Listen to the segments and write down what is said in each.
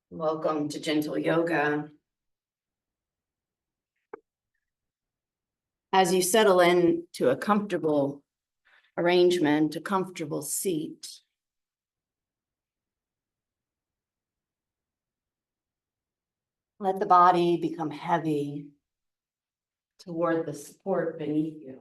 Welcome to Gentle Yoga. As you settle into a comfortable arrangement, a comfortable seat, let the body become heavy toward the support beneath you.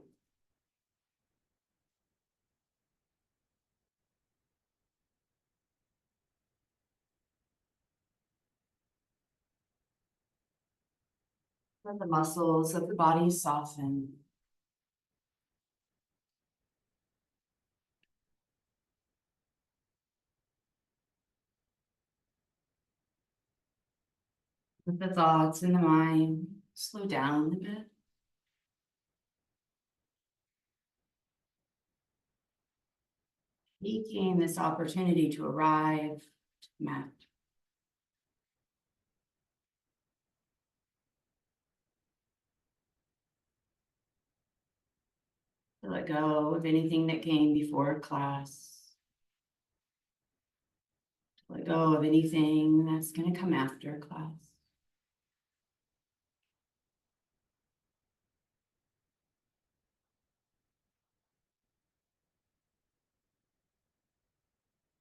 Let the muscles of the body soften. Let the thoughts in the mind slow down a bit. Taking this opportunity to arrive to the mat. To let go of anything that came before class. To let go of anything that's going to come after class.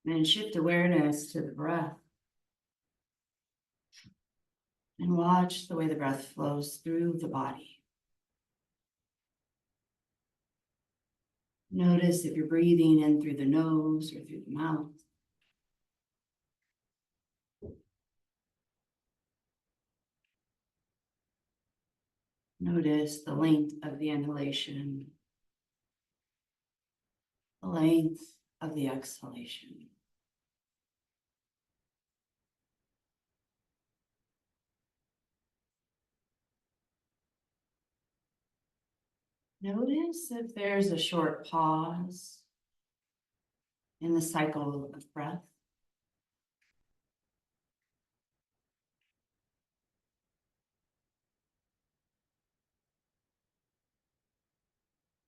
And shift awareness to the breath. And watch the way the breath flows through the body. Notice if you're breathing in through the nose or through the mouth. Notice the length of the inhalation, the length of the exhalation. Notice if there's a short pause in the cycle of breath.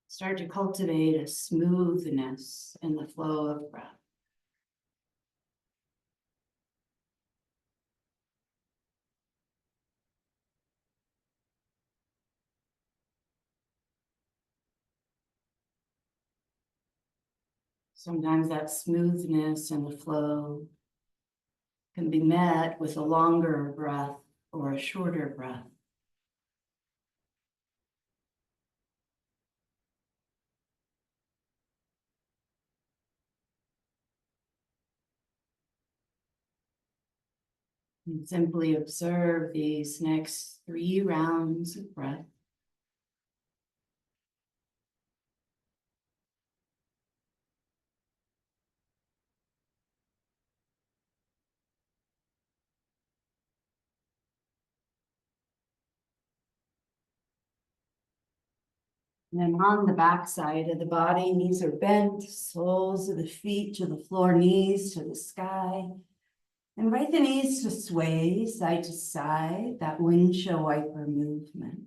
Start to cultivate a smoothness in the flow of breath. Sometimes that smoothness and the flow can be met with a longer breath or a shorter breath. And simply observe these next 3 rounds of breath. And then on the back side of the body, knees are bent, soles of the feet to the floor, knees to the sky. Invite the knees to sway side to side, that windshield wiper movement.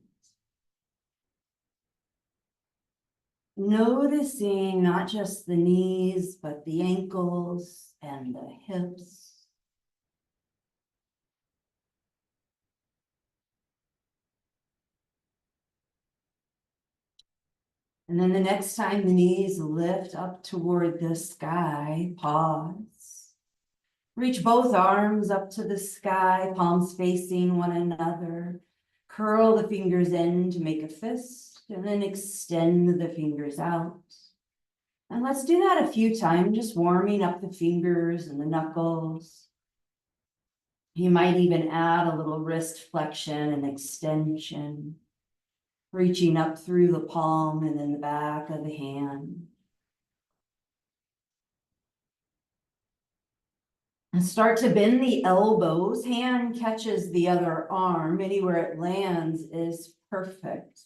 Noticing not just the knees, but the ankles and the hips. And then the next time the knees lift up toward the sky, pause. Reach both arms up to the sky, palms facing one another. Curl the fingers in to make a fist, and then extend the fingers out. And let's do that a few times, just warming up the fingers and the knuckles. You might even add a little wrist flexion and extension, reaching up through the palm and then the back of the hand. And start to bend the elbows. Hand catches the other arm. Anywhere it lands is perfect.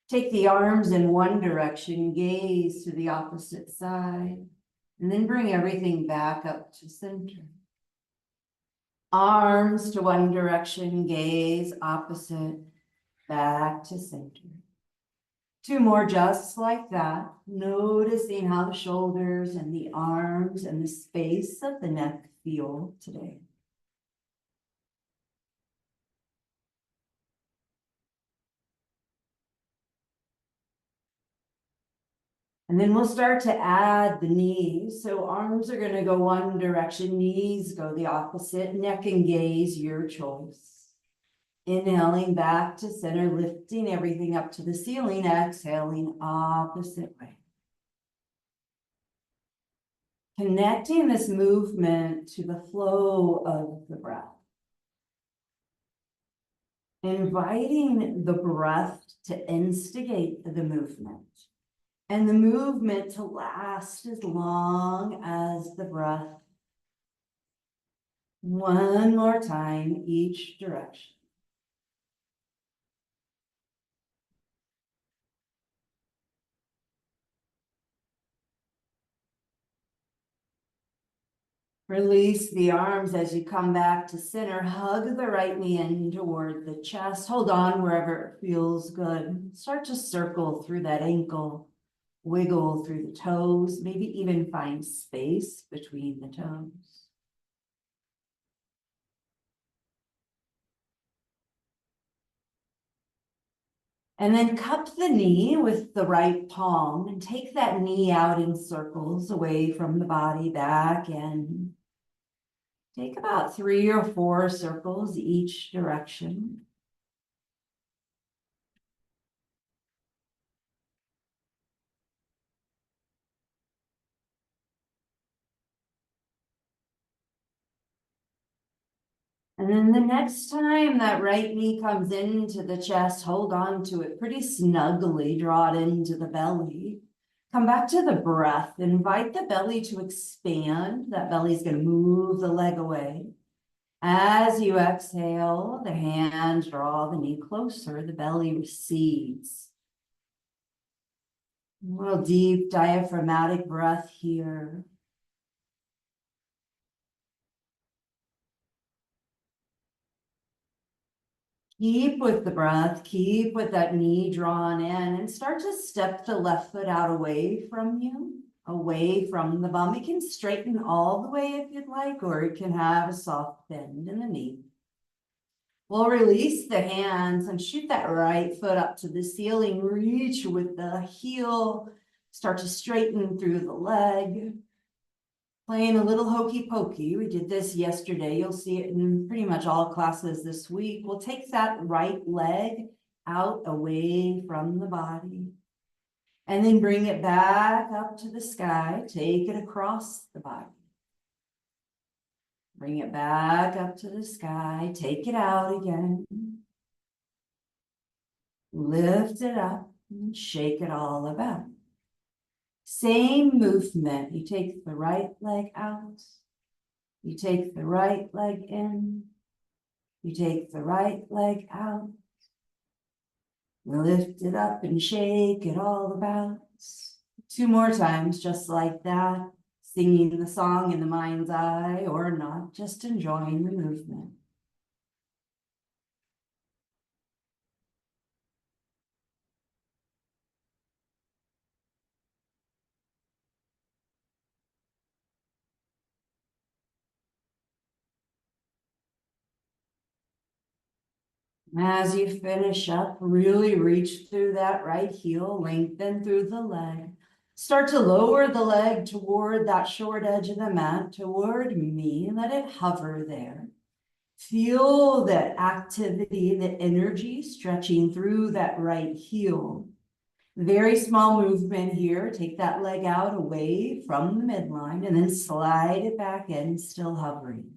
Take the arms in one direction, gaze to the opposite side, and then bring everything back up to center. Arms to one direction, gaze opposite, back to center. 2 more just like that, noticing how the shoulders and the arms and the space of the neck feel today. And then we'll start to add the knees. So arms are going to go one direction, knees go the opposite, neck and gaze, your choice. Inhaling back to center, lifting everything up to the ceiling, exhaling opposite way. Connecting this movement to the flow of the breath. Inviting the breath to instigate the movement. And the movement to last as long as the breath. One more time, each direction. Release the arms as you come back to center. Hug the right knee in toward the chest. Hold on wherever it feels good. Start to circle through that ankle. Wiggle through the toes. Maybe even find space between the toes. And then cup the knee with the right palm and take that knee out in circles away from the body, back in. Take about 3 or 4 circles each direction. And then the next time that right knee comes into the chest, hold on to it pretty snugly, draw it into the belly. Come back to the breath, invite the belly to expand. That belly is going to move the leg away. As you exhale, the hands draw the knee closer, the belly recedes. A little deep diaphragmatic breath here. Keep with the breath, keep with that knee drawn in, and start to step the left foot out away from you, away from the bum. You can straighten all the way if you'd like, or you can have a soft bend in the knee. We'll release the hands and shoot that right foot up to the ceiling. Reach with the heel, start to straighten through the leg. Playing a little hokey pokey. We did this yesterday. You'll see it in pretty much all classes this week. We'll take that right leg out away from the body and then bring it back up to the sky. Take it across the body. Bring it back up to the sky. Take it out again. Lift it up and shake it all about. Same movement. You take the right leg out. You take the right leg in. You take the right leg out. Lift it up and shake it all about. 2 more times, just like that. Singing the song in the mind's eye or not, just enjoying the movement. As you finish up, really reach through that right heel, lengthen through the leg. Start to lower the leg toward that short edge of the mat, toward me. Let it hover there. Feel that activity, the energy stretching through that right heel. Very small movement here. Take that leg out away from the midline and then slide it back in, still hovering.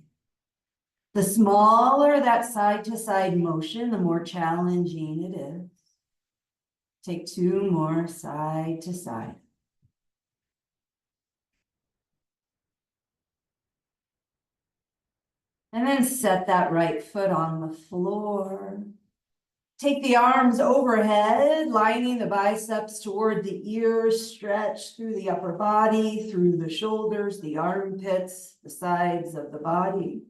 The smaller that side to side motion, the more challenging it is. Take 2 more side to side. And then set that right foot on the floor. Take the arms overhead, lining the biceps toward the ears, stretch through the upper body, through the shoulders, the armpits, the sides of the body.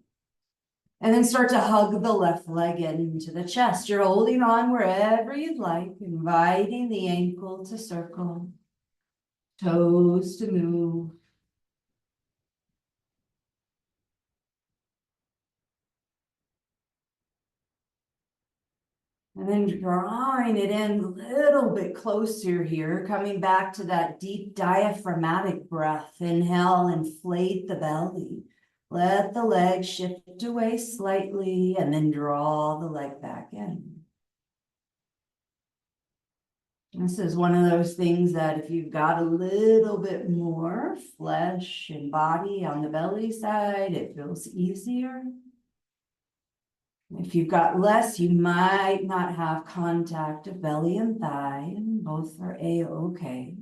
And then start to hug the left leg into the chest. You're holding on wherever you'd like, inviting the ankle to circle, toes to move. And then drawing it in a little bit closer here, coming back to that deep diaphragmatic breath. Inhale, inflate the belly. Let the leg shift away slightly and then draw the leg back in. This is one of those things that if you've got a little bit more flesh and body on the belly side, it feels easier. If you've got less, you might not have contact of belly and thigh, and both are a-okay.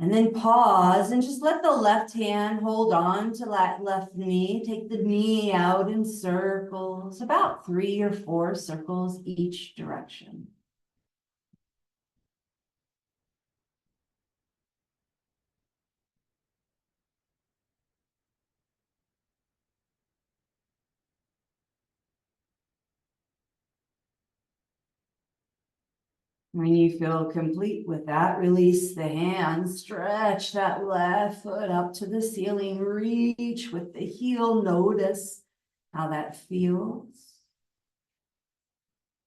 And then pause and just let the left hand hold on to that left knee. Take the knee out in circles, about 3 or 4 circles each direction. When you feel complete with that, release the hands, stretch that left foot up to the ceiling, reach with the heel, notice how that feels.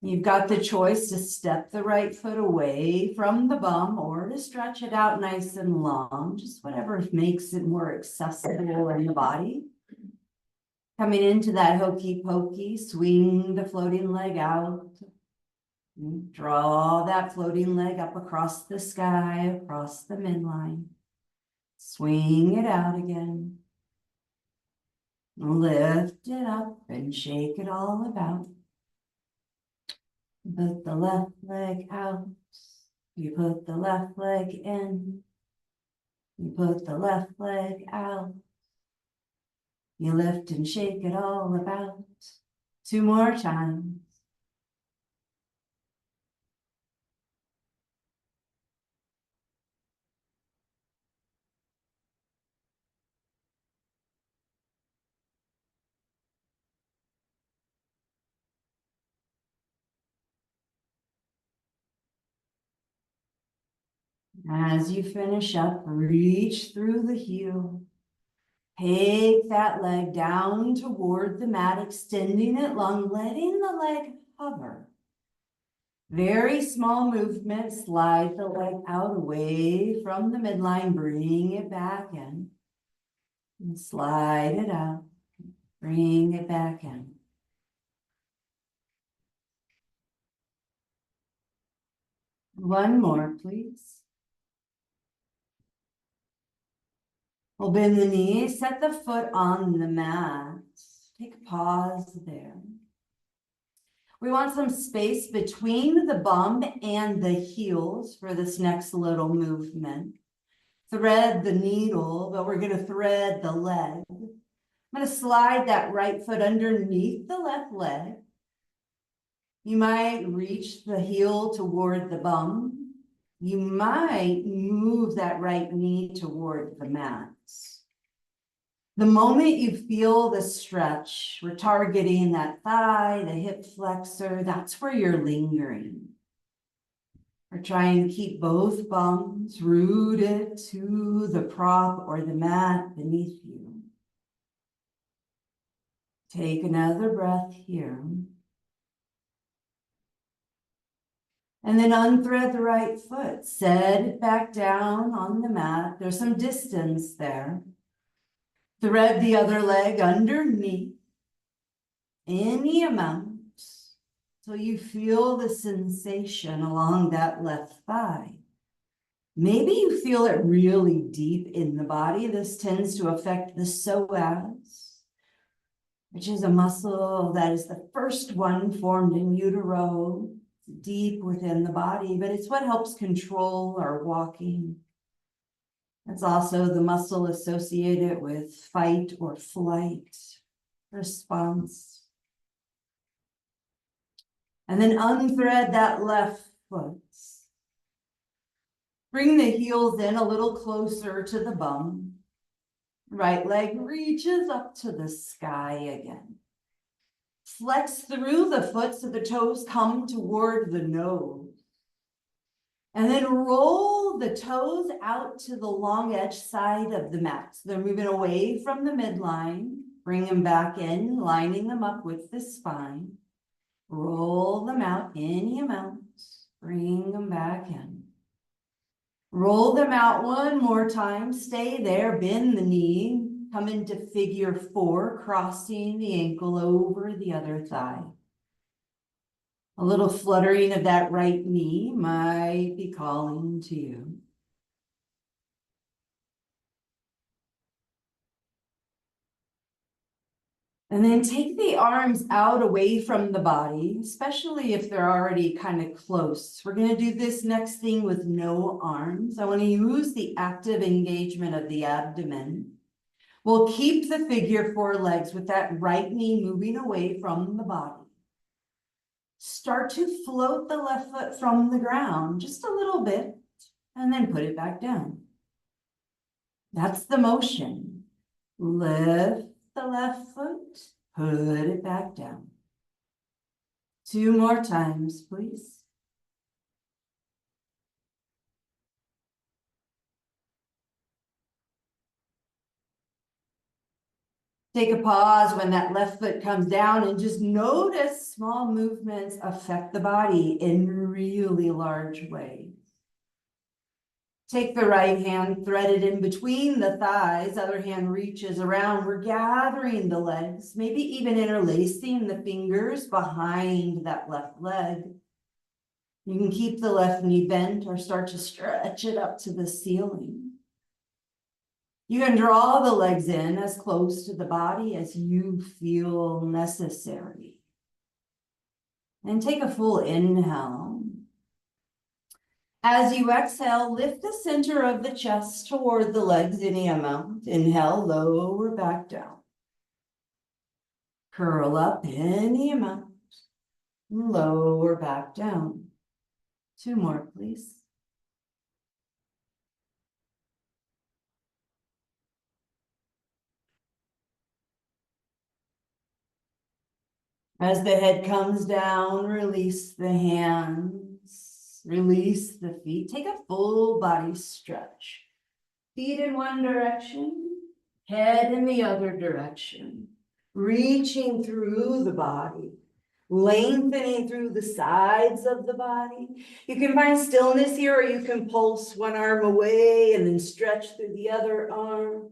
You've got the choice to step the right foot away from the bum or to stretch it out nice and long, just whatever makes it more accessible in the body. Coming into that hokey pokey, swing the floating leg out. Draw that floating leg up across the sky, across the midline. Swing it out again. Lift it up and shake it all about. Put the left leg out. You put the left leg in. You put the left leg out. You lift and shake it all about. 2 more times. As you finish up, reach through the heel. Take that leg down toward the mat, extending it long, letting the leg hover. Very small movement, slide the leg out away from the midline, bring it back in. And slide it out, bring it back in. One more, please. We'll bend the knees, set the foot on the mat. Take a pause there. We want some space between the bum and the heels for this next little movement. Thread the needle, but we're going to thread the leg. I'm going to slide that right foot underneath the left leg. You might reach the heel toward the bum. You might move that right knee toward the mat. The moment you feel the stretch, we're targeting that thigh, the hip flexor, that's where you're lingering. We're trying to keep both bums rooted to the prop or the mat beneath you. Take another breath here. And then unthread the right foot, set it back down on the mat. There's some distance there. Thread the other leg underneath, any amount, so you feel the sensation along that left thigh. Maybe you feel it really deep in the body. This tends to affect the psoas, which is a muscle that is the first one formed in utero, deep within the body, but it's what helps control our walking. It's also the muscle associated with fight or flight response. And then unthread that left foot. Bring the heels in a little closer to the bum. Right leg reaches up to the sky again. Flex through the foot so the toes come toward the nose. And then roll the toes out to the long edge side of the mat. So they're moving away from the midline. Bring them back in, lining them up with the spine. Roll them out any amount. Bring them back in. Roll them out one more time. Stay there, bend the knee. Come into figure 4, crossing the ankle over the other thigh. A little fluttering of that right knee might be calling to you. And then take the arms out away from the body, especially if they're already kind of close. We're going to do this next thing with no arms. I want to use the active engagement of the abdomen. We'll keep the figure 4 legs with that right knee moving away from the body. Start to float the left foot from the ground just a little bit, and then put it back down. That's the motion. Lift the left foot, put it back down. 2 more times, please. Take a pause when that left foot comes down and just notice small movements affect the body in really large ways. Take the right hand, thread it in between the thighs, other hand reaches around. We're gathering the legs, maybe even interlacing the fingers behind that left leg. You can keep the left knee bent or start to stretch it up to the ceiling. You can draw the legs in as close to the body as you feel necessary. And take a full inhale. As you exhale, lift the center of the chest toward the legs any amount. Inhale, lower back down. Curl up any amount. Lower back down. 2 more, please. As the head comes down, release the hands, release the feet. Take a full body stretch. Feet in one direction, head in the other direction. Reaching through the body, lengthening through the sides of the body. You can find stillness here, or you can pulse one arm away and then stretch through the other arm.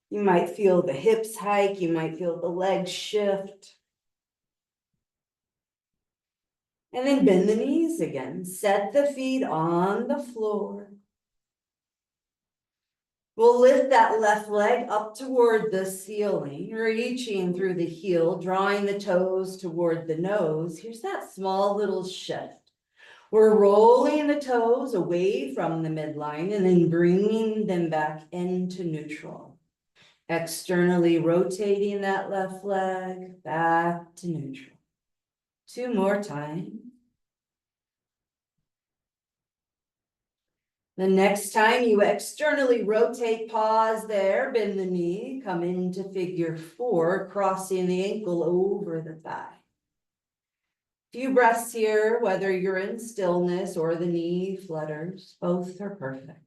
You might feel the hips hike, you might feel the legs shift. And then bend the knees again. Set the feet on the floor. We'll lift that left leg up toward the ceiling, reaching through the heel, drawing the toes toward the nose. Here's that small little shift. We're rolling the toes away from the midline and then bringing them back into neutral. Externally rotating that left leg back to neutral. 2 more times. The next time you externally rotate, pause there, bend the knee, come into figure 4, crossing the ankle over the thigh. Few breaths here, whether you're in stillness or the knee flutters, both are perfect.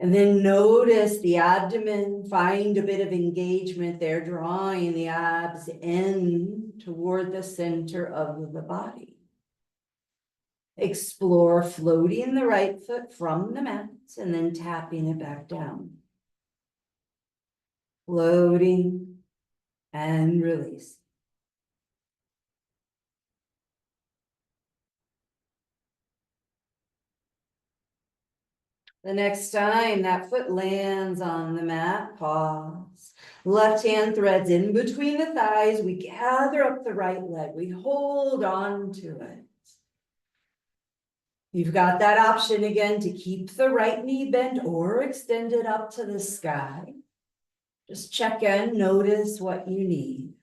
And then notice the abdomen, find a bit of engagement there, drawing the abs in toward the center of the body. Explore floating the right foot from the mat and then tapping it back down. Floating and release. The next time that foot lands on the mat, pause. Left hand threads in between the thighs. We gather up the right leg. We hold on to it. You've got that option again to keep the right knee bent or extend it up to the sky. Just check in, notice what you need.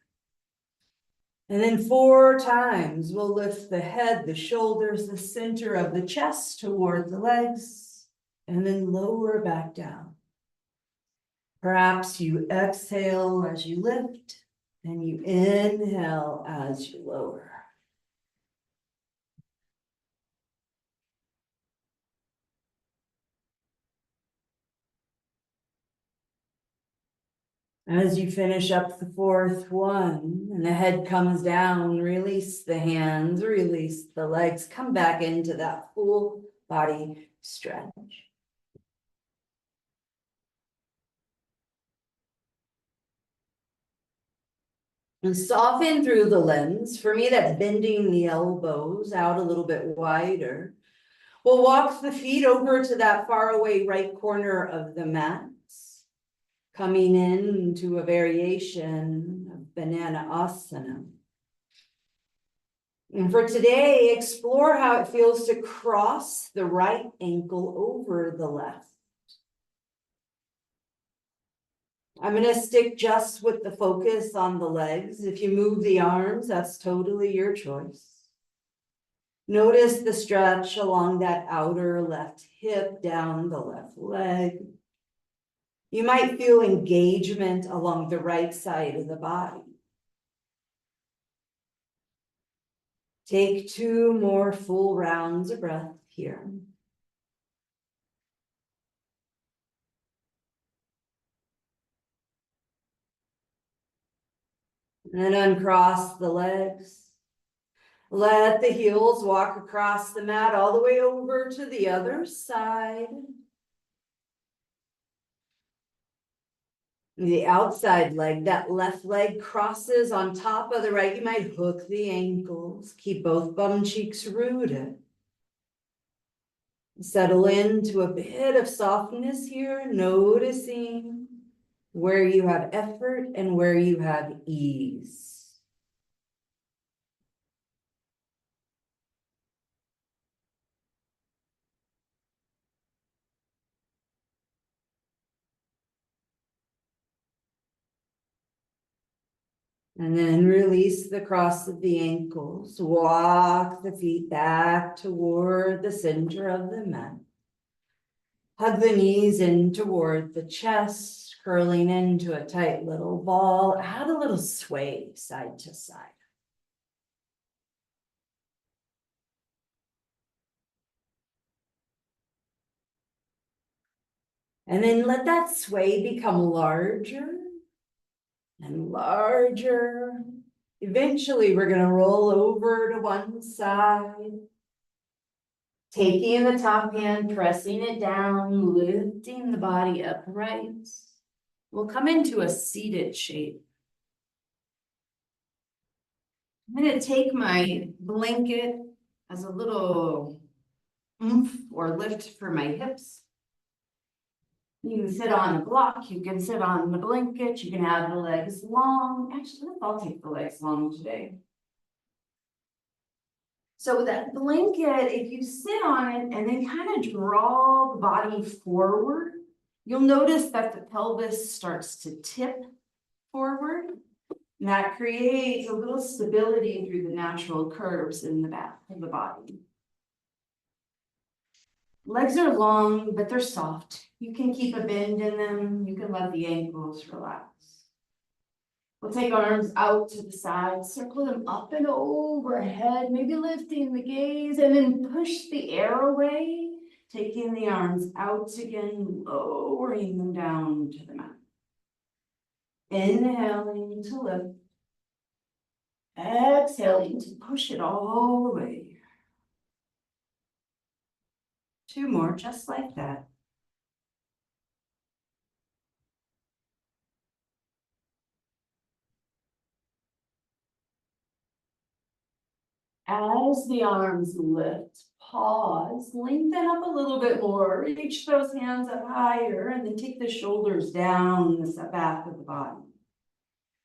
And then 4 times, we'll lift the head, the shoulders, the center of the chest toward the legs. And then lower back down. Perhaps you exhale as you lift, and you inhale as you lower. As you finish up the fourth one and the head comes down, release the hands, release the legs, come back into that full body stretch. And soften through the limbs. For me, that's bending the elbows out a little bit wider. We'll walk the feet over to that far away right corner of the mats, coming into a variation of Banana Asana. And for today, explore how it feels to cross the right ankle over the left. I'm going to stick just with the focus on the legs. If you move the arms, that's totally your choice. Notice the stretch along that outer left hip, down the left leg. You might feel engagement along the right side of the body. Take 2 more full rounds of breath here. And then uncross the legs. Let the heels walk across the mat all the way over to the other side. The outside leg, that left leg crosses on top of the right. You might hook the ankles. Keep both bum cheeks rooted. Settle into a bit of softness here, noticing where you have effort and where you have ease. And then release the cross of the ankles. Walk the feet back toward the center of the mat. Hug the knees in toward the chest, curling into a tight little ball. Add a little sway side to side. And then let that sway become larger and larger. Eventually, we're going to roll over to one side. Taking the top hand, pressing it down, lifting the body upright. We'll come into a seated shape. I'm going to take my blanket as a little oomph or lift for my hips. You can sit on a block, you can sit on the blanket, you can have the legs long. Actually, I'll take the legs long today. So with that blanket, if you sit on it and then kind of draw the body forward, you'll notice that the pelvis starts to tip forward. And that creates a little stability through the natural curves in the back of the body. Legs are long, but they're soft. You can keep a bend in them. You can let the ankles relax. We'll take arms out to the side, circle them up and overhead, maybe lifting the gaze, and then push the air away, taking the arms out again, lowering them down to the mat. Inhaling to lift. Exhaling to push it all away. 2 more, just like that. As the arms lift, pause, lengthen up a little bit more, reach those hands up higher, and then take the shoulders down the back of the body.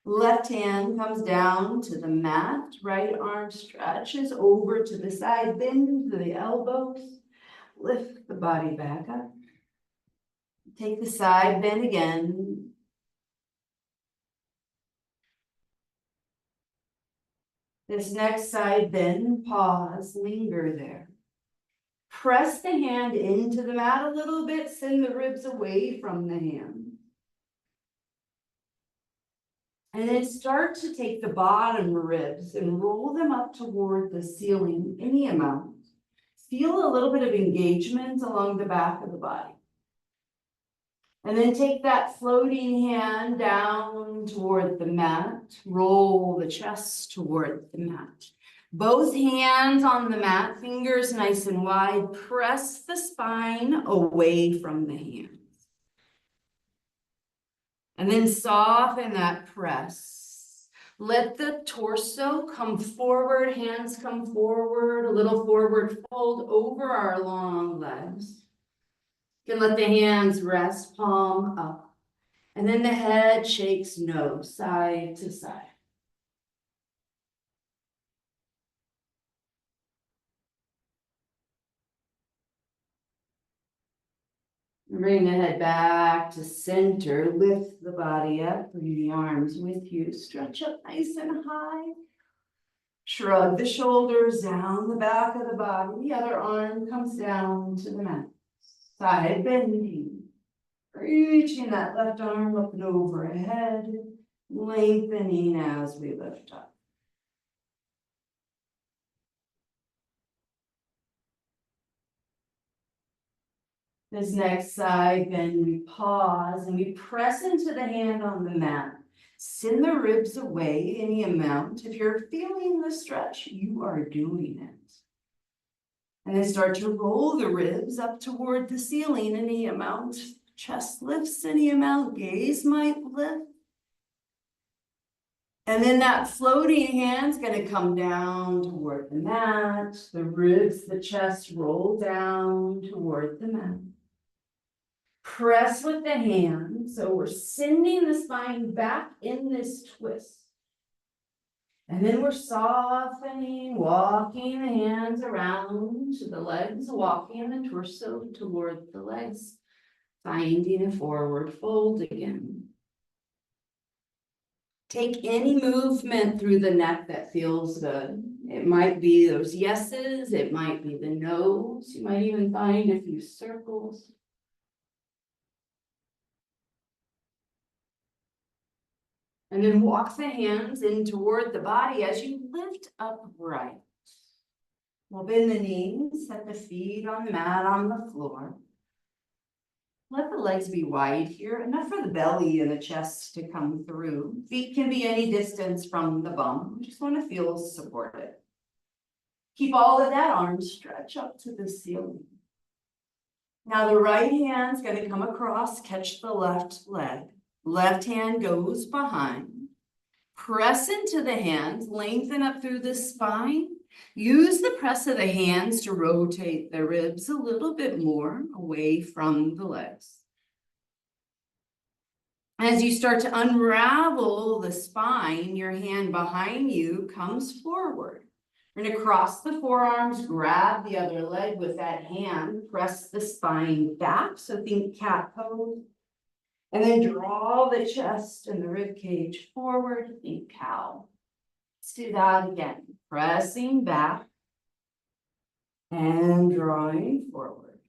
Left hand comes down to the mat, right arm stretches over to the side, bend the elbows, lift the body back up. Take the side bend again. This next side bend, pause, linger there. Press the hand into the mat a little bit, send the ribs away from the hand. And then start to take the bottom ribs and roll them up toward the ceiling, any amount. Feel a little bit of engagement along the back of the body. And then take that floating hand down toward the mat. Roll the chest toward the mat. Both hands on the mat, fingers nice and wide. Press the spine away from the hands. And then soften that press. Let the torso come forward, hands come forward, a little forward fold over our long legs. You can let the hands rest, palm up. And then the head shakes no, side to side. Bring the head back to center. Lift the body up. Bring the arms with you. Stretch up nice and high. Shrug the shoulders down the back of the body. The other arm comes down to the mat. Side bending. Reaching that left arm up and overhead. Lengthening as we lift up. This next side, then we pause and we press into the hand on the mat. Send the ribs away any amount. If you're feeling the stretch, you are doing it. And then start to roll the ribs up toward the ceiling any amount. Chest lifts any amount, gaze might lift. And then that floating hand's gonna come down toward the mat. The ribs, the chest roll down toward the mat. Press with the hand, so we're sending the spine back in this twist. And then we're softening, walking the hands around to the legs, walking the torso toward the legs, finding a forward fold again. Take any movement through the neck that feels good. It might be those yeses, it might be the nos, you might even find a few circles. And then walk the hands in toward the body as you lift upright. We'll bend the knees, set the feet on the mat on the floor. Let the legs be wide here, enough for the belly and the chest to come through. Feet can be any distance from the bum. We just want to feel supported. Keep all of that arm stretch up to the ceiling. Now the right hand's going to come across, catch the left leg. Left hand goes behind. Press into the hands, lengthen up through the spine. Use the press of the hands to rotate the ribs a little bit more away from the legs. As you start to unravel the spine, your hand behind you comes forward. We're going to cross the forearms, grab the other leg with that hand, press the spine back. So think cat pose. And then draw the chest and the rib cage forward, think cow. Let's do that again. Pressing back and drawing forward.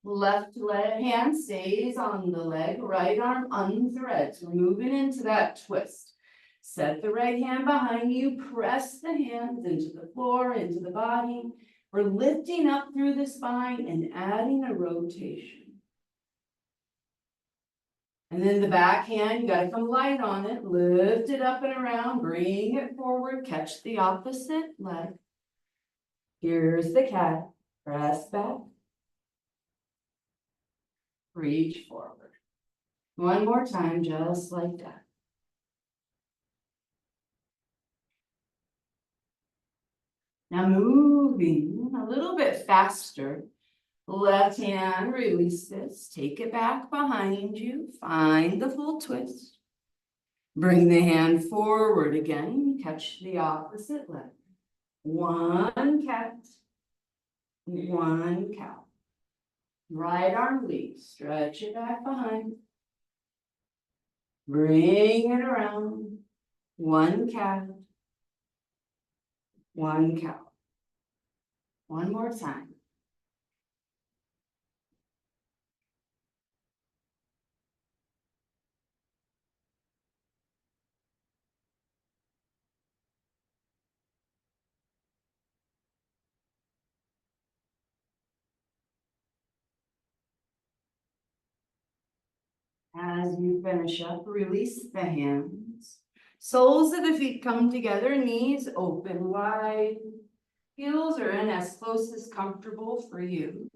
Left leg hand stays on the leg, right arm unthreads. We're moving into that twist. Set the right hand behind you, press the hands into the floor, into the body. We're lifting up through the spine and adding a rotation. And then the back hand, you gotta come light on it, lift it up and around, bring it forward, catch the opposite leg. Here's the cat, press back. Reach forward. One more time, just like that. Now moving a little bit faster. Left hand, release this, take it back behind you, find the full twist. Bring the hand forward again, catch the opposite leg. One cat, one cow. Right arm leads, stretch it back behind. Bring it around. One cat, one cow. One more time. As you finish up, release the hands. Soles of the feet come together, knees open wide. Heels are in as close as comfortable for you.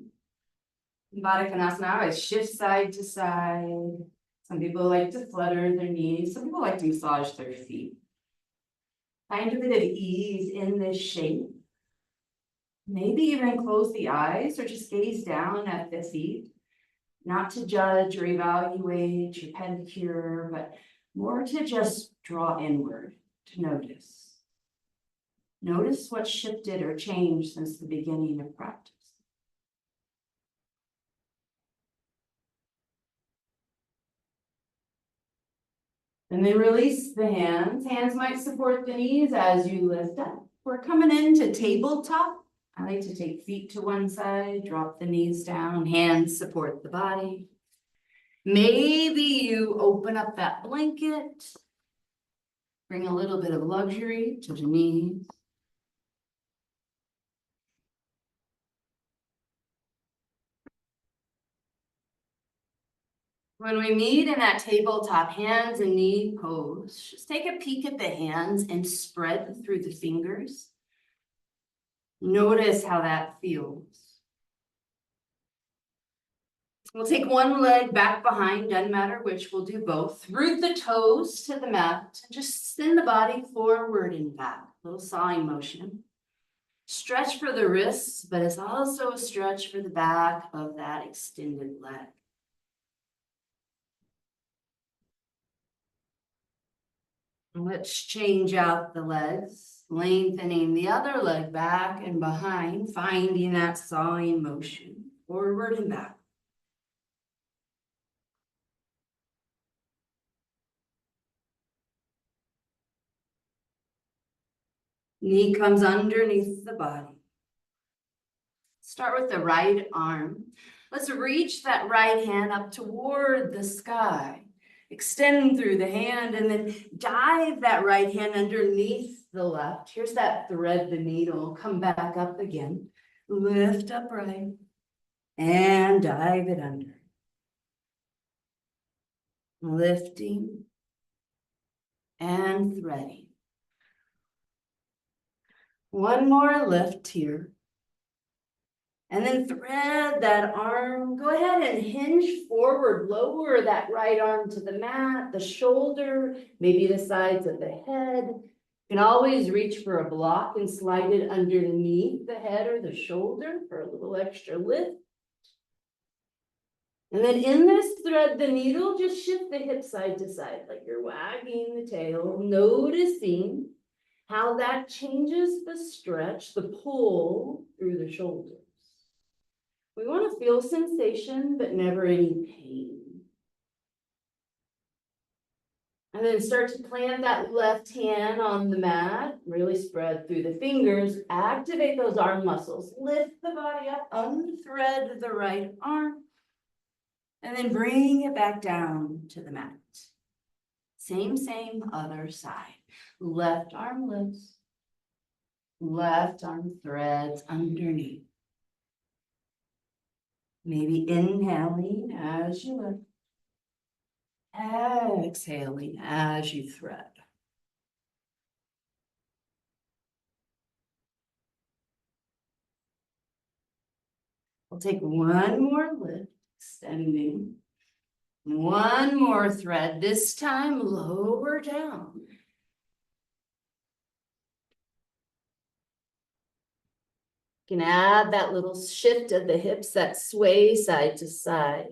Baddha Konasana, I shift side to side. Some people like to flutter their knees. Some people like to massage their feet. Find a bit of ease in this shape. Maybe even close the eyes or just gaze down at the feet. Not to judge or evaluate your pedicure, but more to just draw inward, to notice. Notice what shifted or changed since the beginning of practice. And then release the hands. Hands might support the knees as you lift up. We're coming into tabletop. I like to take feet to one side, drop the knees down, hands support the body. Maybe you open up that blanket, bring a little bit of luxury to the knees. When we meet in that tabletop hands and knee pose, just take a peek at the hands and spread through the fingers. Notice how that feels. We'll take one leg back behind, doesn't matter which, we'll do both. Root the toes to the mat and just send the body forward and back. Little sawing motion. Stretch for the wrists, but it's also a stretch for the back of that extended leg. Let's change out the legs, lengthening the other leg back and behind, finding that sawing motion, forward and back. Knee comes underneath the body. Start with the right arm. Let's reach that right hand up toward the sky. Extend through the hand and then dive that right hand underneath the left. Here's that thread the needle. Come back up again. Lift upright and dive it under. Lifting and threading. One more lift here. And then thread that arm. Go ahead and hinge forward. Lower that right arm to the mat, the shoulder, maybe the sides of the head. You can always reach for a block and slide it underneath the head or the shoulder for a little extra lift. And then in this thread, the needle, just shift the hip side to side like you're wagging the tail, noticing how that changes the stretch, the pull through the shoulders. We want to feel sensation, but never any pain. And then start to plant that left hand on the mat, really spread through the fingers, activate those arm muscles, lift the body up, unthread the right arm, and then bring it back down to the mat. Same other side. Left arm lifts, left arm threads underneath. Maybe inhaling as you lift, exhaling as you thread. We'll take one more lift, extending. One more thread, this time lower down. You can add that little shift of the hips, that sway side to side.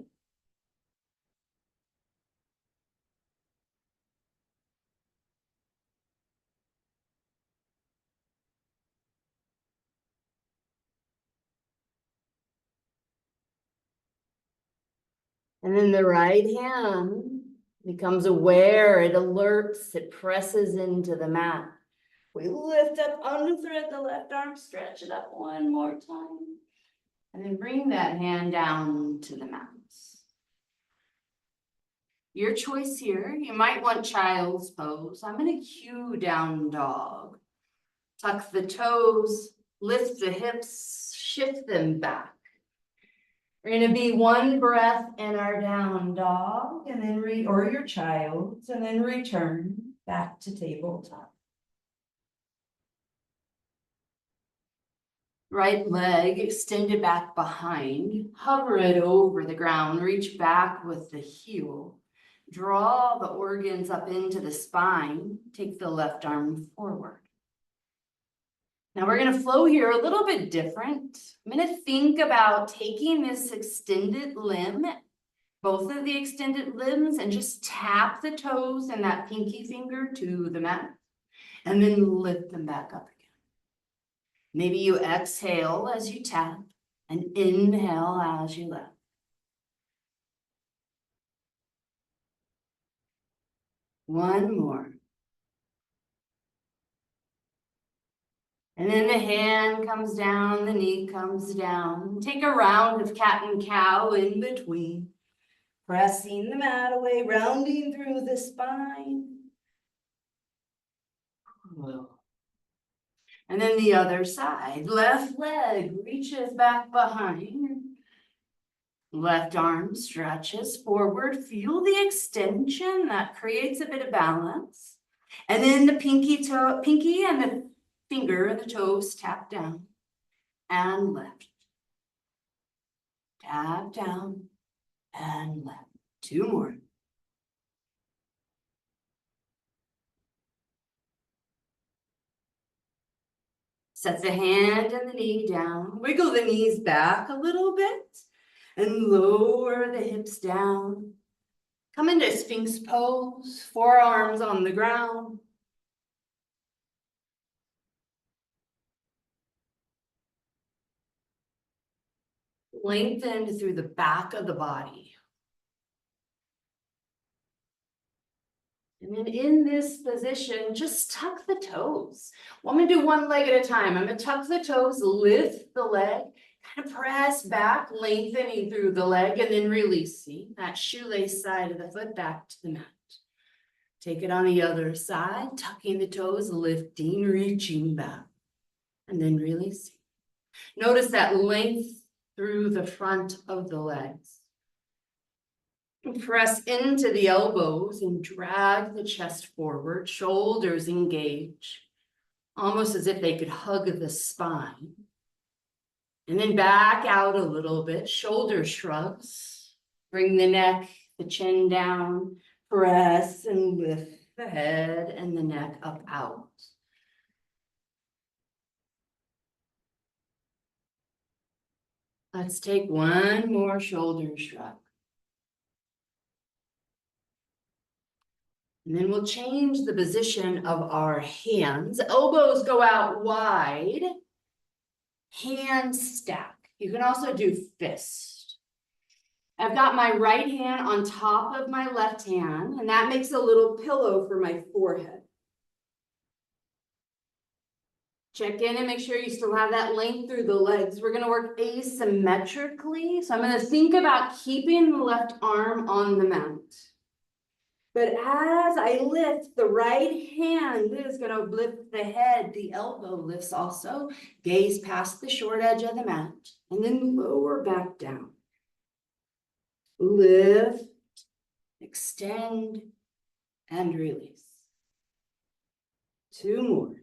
And then the right hand becomes aware, it alerts, it presses into the mat. We lift up, unthread the left arm, stretch it up one more time. And then bring that hand down to the mat. Your choice here, you might want child's pose. I'm going to cue down dog. Tuck the toes, lift the hips, shift them back. We're gonna be one breath in our down dog and then or your child's, and then return back to tabletop. Right leg extended back behind, hover it over the ground, reach back with the heel. Draw the organs up into the spine, take the left arm forward. Now we're gonna flow here a little bit different. I'm gonna think about taking this extended limb, both of the extended limbs, and just tap the toes and that pinky finger to the mat, and then lift them back up again. Maybe you exhale as you tap and inhale as you lift. One more. And then the hand comes down, the knee comes down. Take a round of cat and cow in between. Pressing the mat away, rounding through the spine. And then the other side, left leg reaches back behind. Left arm stretches forward. Feel the extension that creates a bit of balance. And then the pinky and the finger and the toes tap down and lift. Tap down and lift. Two more. Set the hand and the knee down. Wiggle the knees back a little bit and lower the hips down. Come into Sphinx pose, forearms on the ground. Lengthen through the back of the body. And then in this position, just tuck the toes. Well, I'm gonna do one leg at a time. I'm gonna tuck the toes, lift the leg, kind of press back, lengthening through the leg, and then releasing that shoelace side of the foot back to the mat. Take it on the other side, tucking the toes, lifting, reaching back, and then releasing. Notice that length through the front of the legs. Press into the elbows and drag the chest forward, shoulders engage, almost as if they could hug the spine. And then back out a little bit, shoulder shrugs, bring the neck, the chin down, press and lift the head and the neck up out. Let's take one more shoulder shrug. And then we'll change the position of our hands. Elbows go out wide. Hands stack. You can also do fist. I've got my right hand on top of my left hand, and that makes a little pillow for my forehead. Check in and make sure you still have that length through the legs. We're gonna work asymmetrically. So I'm gonna think about keeping the left arm on the mat. But as I lift, the right hand is going to lift the head. The elbow lifts also. Gaze past the short edge of the mat. And then lower back down. Lift, extend, and release. Two more.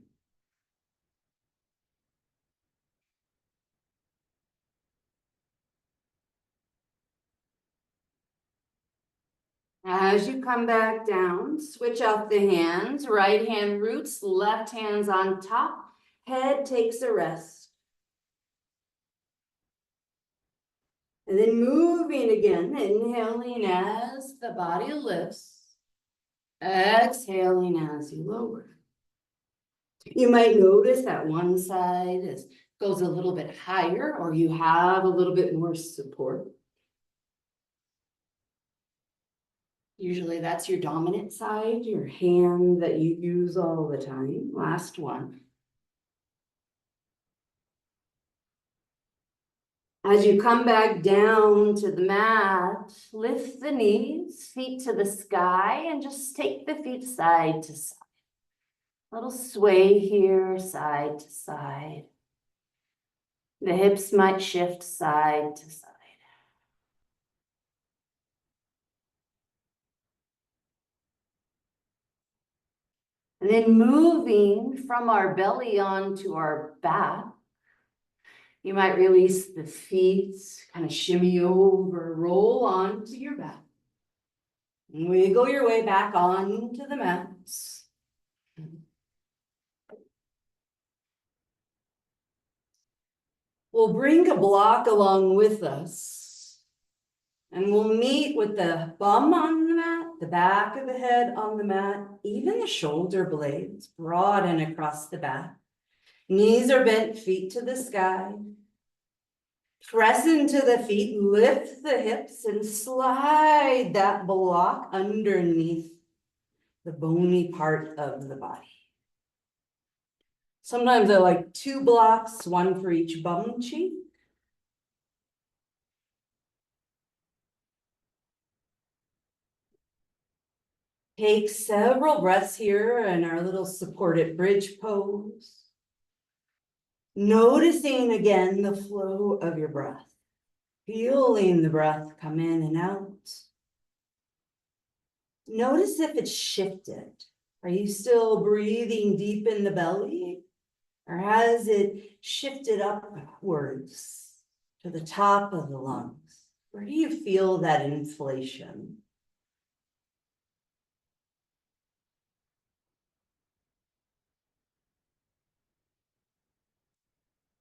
As you come back down, switch out the hands. Right hand roots, left hand's on top. Head takes a rest. And then moving again, inhaling as the body lifts. Exhaling as you lower. You might notice that one side goes a little bit higher, or you have a little bit more support. Usually that's your dominant side, your hand that you use all the time. Last one. As you come back down to the mat, lift the knees, feet to the sky, and just take the feet side to side. A little sway here, side to side. The hips might shift side to side. And then moving from our belly onto our back, you might release the feet, kind of shimmy over, roll onto your back. Wiggle your way back onto the mats. We'll bring a block along with us. And we'll meet with the bum on the mat, the back of the head on the mat, even the shoulder blades broaden across the back. Knees are bent, feet to the sky. Press into the feet, lift the hips, and slide that block underneath the bony part of the body. Sometimes I like 2 blocks, 1 for each bum cheek. Take several breaths here in our little supported bridge pose. Noticing again the flow of your breath. Feeling the breath come in and out. Notice if it's shifted. Are you still breathing deep in the belly? Or has it shifted upwards to the top of the lungs? Where do you feel that inflation?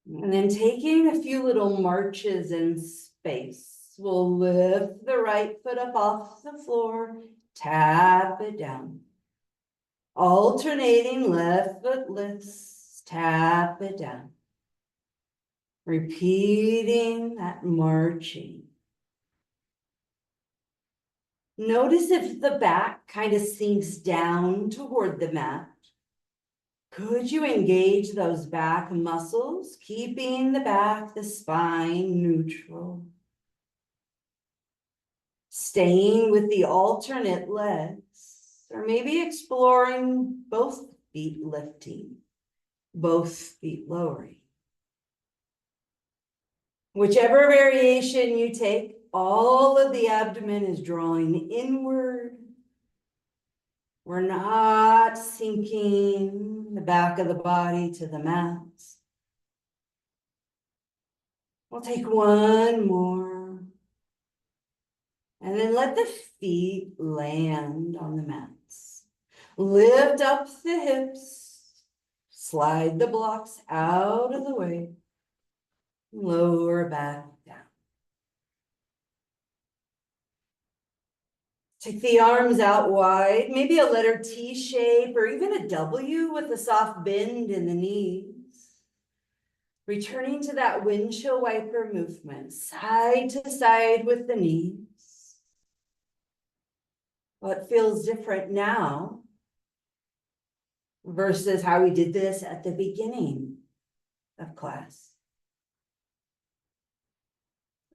And then taking a few little marches in space, we'll lift the right foot up off the floor, tap it down. Alternating left foot lifts, tap it down. Repeating that marching. Notice if the back kind of sinks down toward the mat. Could you engage those back muscles, keeping the back, the spine neutral? Staying with the alternate legs, or maybe exploring both feet lifting, both feet lowering. Whichever variation you take, all of the abdomen is drawing inward. We're not sinking the back of the body to the mats. We'll take 1 more. And then let the feet land on the mats. Lift up the hips. Slide the blocks out of the way. Lower back down. Take the arms out wide, maybe a letter T shape or even a W with a soft bend in the knees. Returning to that windshield wiper movement, side to side with the knees. What feels different now versus how we did this at the beginning of class?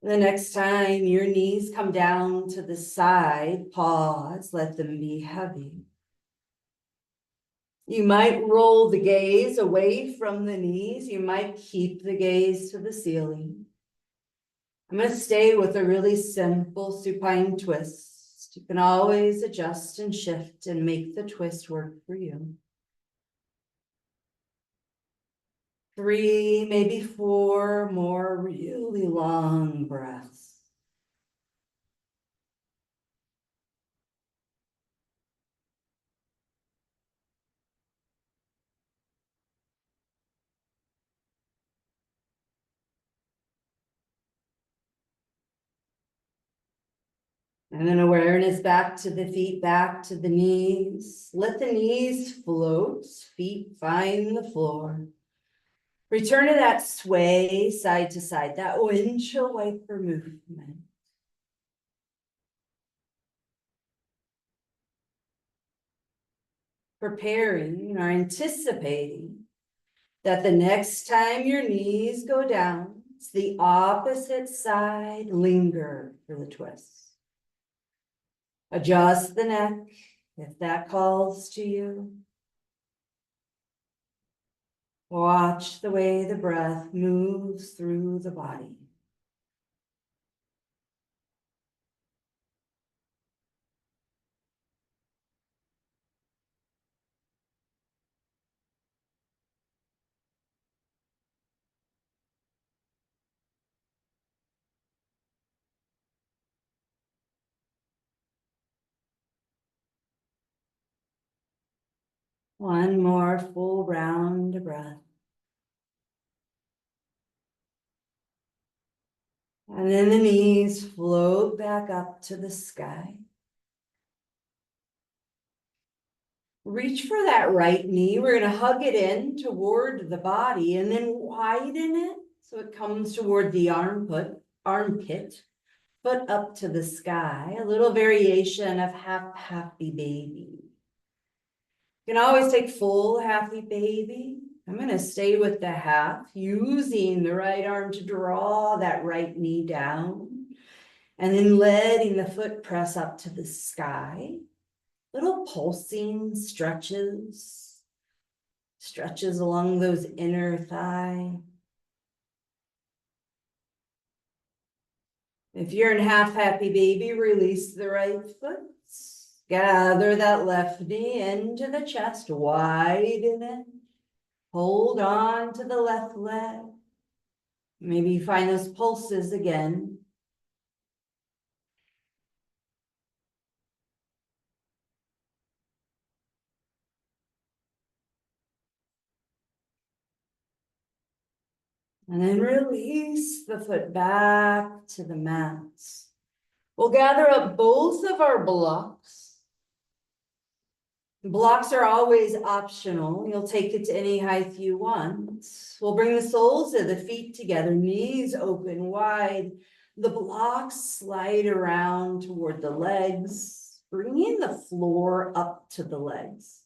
The next time your knees come down to the side, pause, let them be heavy. You might roll the gaze away from the knees. You might keep the gaze to the ceiling. I'm going to stay with a really simple supine twist. You can always adjust and shift and make the twist work for you. 3, maybe 4 more really long breaths. And then awareness back to the feet, back to the knees. Let the knees float, feet find the floor. Return to that sway side to side, that windshield wiper movement. Preparing or anticipating that the next time your knees go down, it's the opposite side, linger for the twist. Adjust the neck if that calls to you. Watch the way the breath moves through the body. One more full round of breath. And then the knees float back up to the sky. Reach for that right knee. We're going to hug it in toward the body and then widen it so it comes toward the armpit, foot up to the sky. A little variation of half happy baby. You can always take full happy baby. I'm going to stay with the half, using the right arm to draw that right knee down, and then letting the foot press up to the sky. Little pulsing stretches along those inner thigh. If you're in half happy baby, release the right foot. Gather that left knee into the chest, widen it. Hold on to the left leg. Maybe you find those pulses again. And then release the foot back to the mats. We'll gather up both of our blocks. Blocks are always optional. You'll take it to any height you want. We'll bring the soles of the feet together, knees open wide. The blocks slide around toward the legs, bringing the floor up to the legs.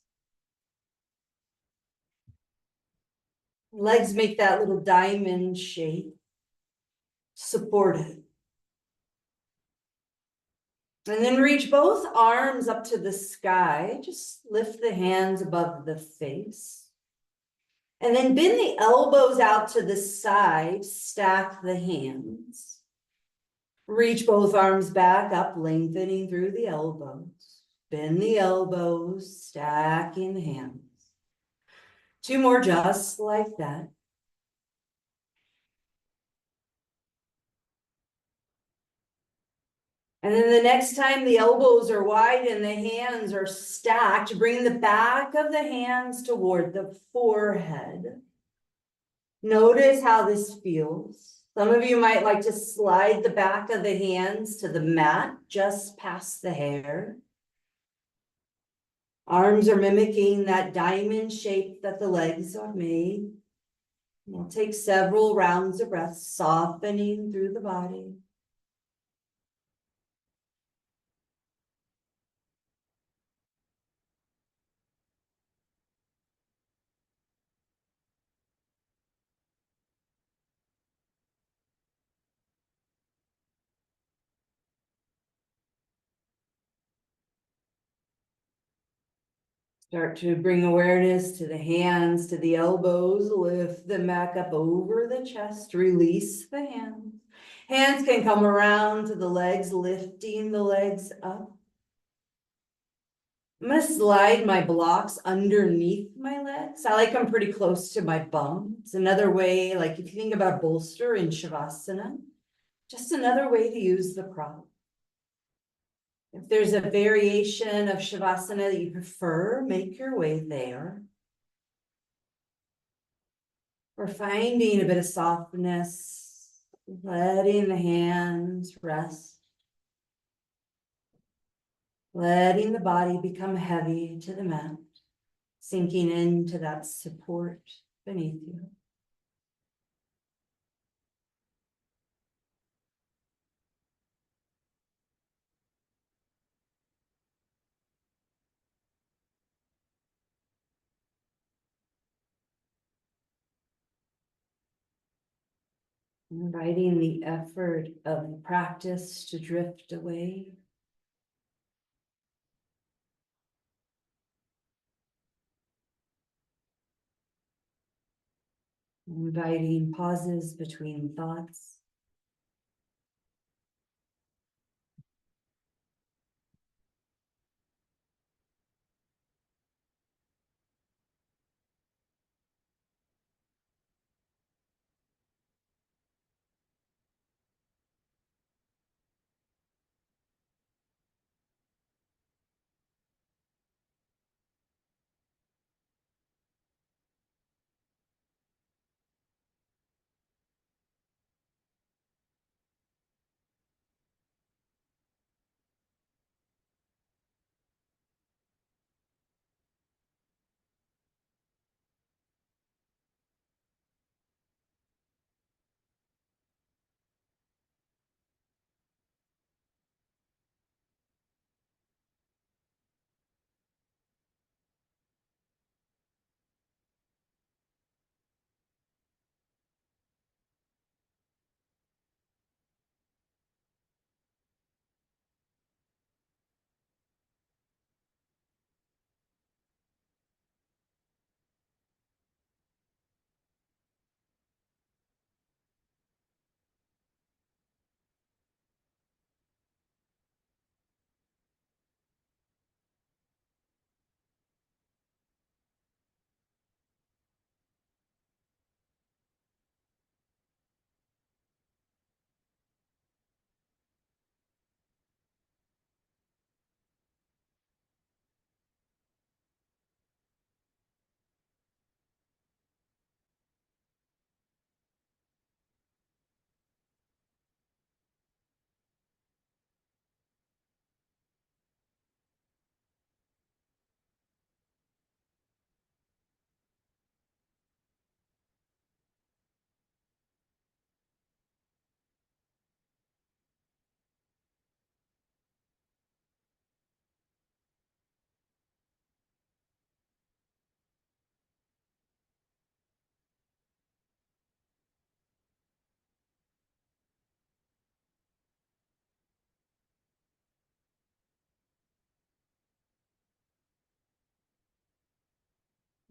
Legs make that little diamond shape. Support it. And then reach both arms up to the sky. Just lift the hands above the face. And then bend the elbows out to the side. Stack the hands. Reach both arms back up, lengthening through the elbows. Bend the elbows, stacking the hands. Two more just like that. And then the next time the elbows are wide and the hands are stacked, bring the back of the hands toward the forehead. Notice how this feels. Some of you might like to slide the back of the hands to the mat, just past the hair. Arms are mimicking that diamond shape that the legs are made. We'll take several rounds of breath, softening through the body. Start to bring awareness to the hands, to the elbows, lift them back up over the chest, release the hands. Hands can come around to the legs, lifting the legs up. I'm gonna slide my blocks underneath my legs. I like them pretty close to my bum. It's another way, like if you think about bolster in Shavasana, just another way to use the prop. If there's a variation of Shavasana that you prefer, make your way there. We're finding a bit of softness, letting the hands rest, letting the body become heavy to the mat, sinking into that support beneath you. Inviting the effort of the practice to drift away. Inviting pauses between thoughts.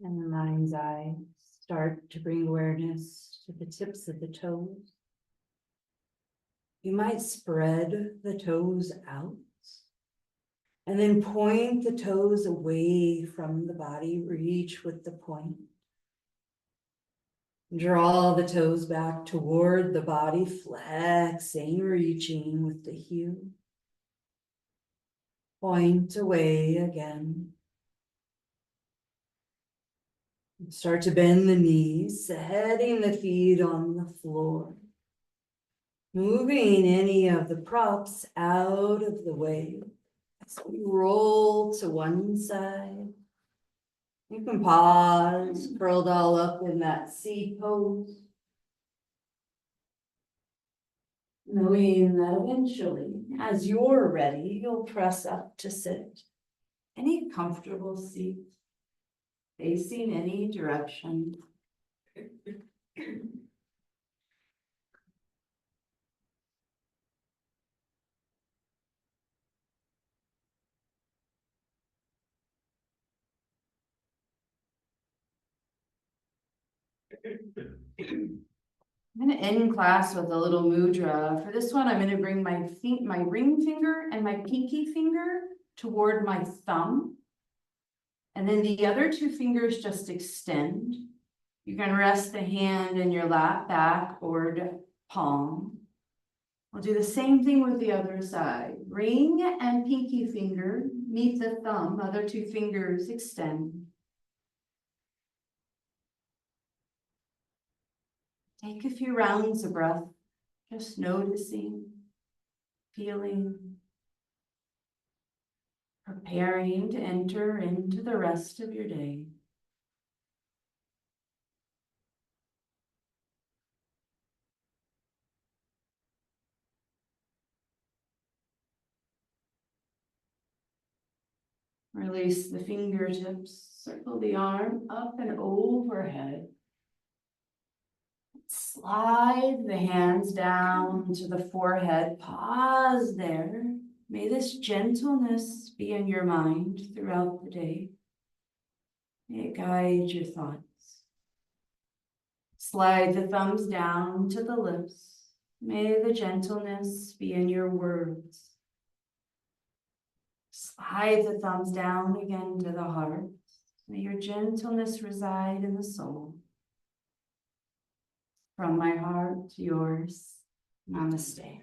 And the mind's eye start to bring awareness to the tips of the toes. You might spread the toes out and then point the toes away from the body, reach with the point. Draw the toes back toward the body, flexing, reaching with the heel. Point away again. Start to bend the knees, setting the feet on the floor. Moving any of the props out of the way. As we roll to one side. You can pause, curled all up in that C pose. Knowing that eventually, as you're ready, you'll press up to sit. Any comfortable seat, facing any direction. I'm gonna end class with a little mudra. For this one, I'm gonna bring my ring finger and my pinky finger toward my thumb. And then the other two fingers just extend. You can rest the hand in your lap, back, or palm. We'll do the same thing with the other side. Ring and pinky finger meet the thumb, other two fingers extend. Take a few rounds of breath, just noticing, feeling, preparing to enter into the rest of your day. Release the fingertips, circle the arm up and overhead. Slide the hands down to the forehead, pause there. May this gentleness be in your mind throughout the day. May it guide your thoughts. Slide the thumbs down to the lips. May the gentleness be in your words. Slide the thumbs down again to the heart. May your gentleness reside in the soul. From my heart to yours, namaste.